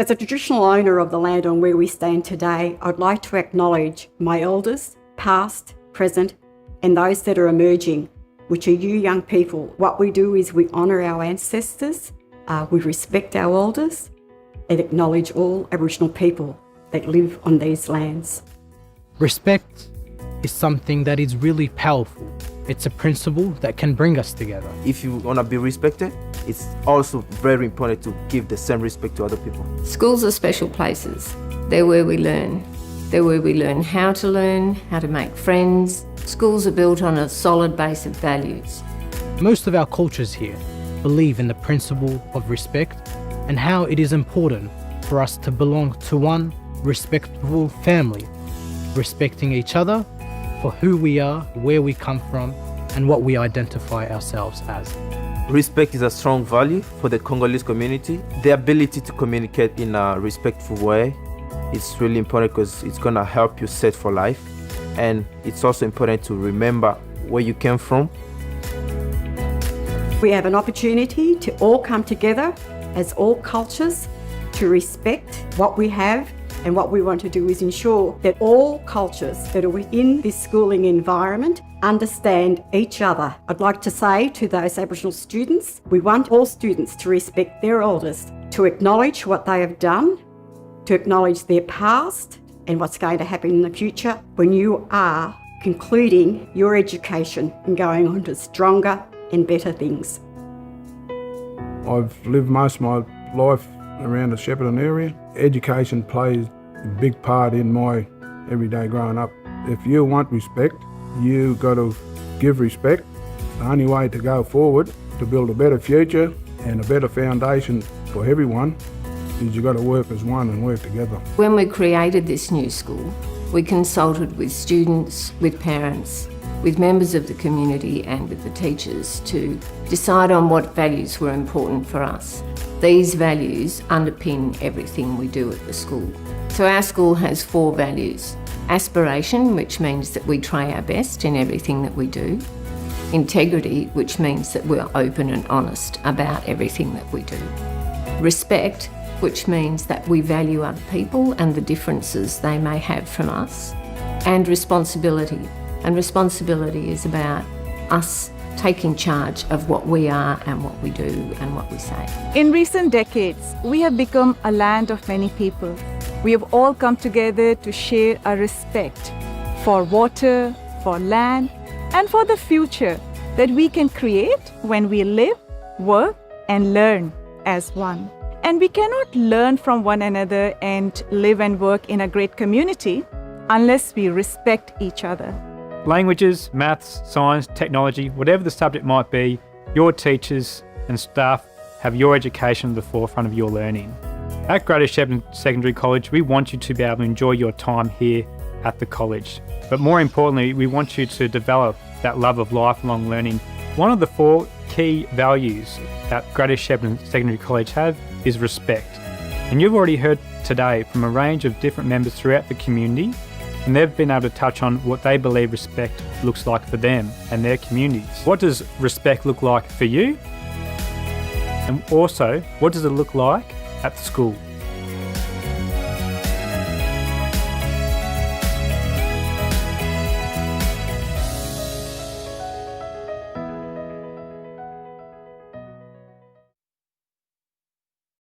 As a traditional owner of the land on where we stand today, I'd like to acknowledge my elders, past, present, and those that are emerging, which are you young people. What we do is we honour our ancestors, we respect our elders, and acknowledge all Aboriginal people that live on these lands. Respect is something that is really powerful. It's a principle that can bring us together. If you want to be respected, it's also very important to give the same respect to other people. Schools are special places. They're where we learn. They're where we learn, how to make friends. Schools are built on a solid base of values. Most of our cultures here believe in the principle of respect and how it is important for us to belong to one respectful family, respecting each other for who we are, where we come from, and what we identify ourselves as. Respect is a strong value for the Congolese community. The ability to communicate in a respectful way is really important because it's going to help you set for life. And it's also important to remember where you came from. We have an opportunity to all come together as all cultures to respect what we have, and what we want to do is ensure that all cultures that are within this schooling environment understand each other. I'd like to say to those Aboriginal students, we want all students to respect their elders, to acknowledge what they have done, to acknowledge their past and what's going to happen in the future when you are concluding your education and going on to stronger and better things. I've lived most of my life around the Shepparton area. Education plays a big part in my everyday growing up. If you want respect, you got to give respect. The only way to go forward to build a better future and a better foundation for everyone is you got to work as one and work together. When we created this new school, we consulted with students, with parents, with members of the community and with the teachers to decide on what values were important for us. These values underpin everything we do at the school. So our school has 4 values. Aspiration, which means that we try our best in everything that we do. Integrity, which means that we're open and honest about everything that we do. Respect, which means that we value other people and the differences they may have from us. And responsibility. And responsibility is about us taking charge of what we are and what we do and what we say. In recent decades, we have become a land of many people. We have all come together to share a respect for water, for land, and for the future that we can create when we live, work, and learn as one. And we cannot learn from one another and live and work in a great community unless we respect each other. Languages, maths, science, technology, whatever the subject might be, your teachers and staff have your education at the forefront of your learning. At Greater Shepparton Secondary College, we want you to be able to enjoy your time here at the college. But more importantly, we want you to develop that love of lifelong learning. One of the 4 key values that Greater Shepparton Secondary College have is respect. And you've already heard today from a range of different members throughout the community, and they've been able to touch on what they believe respect looks like for them and their communities. What does respect look like for you? And also, what does it look like at the school?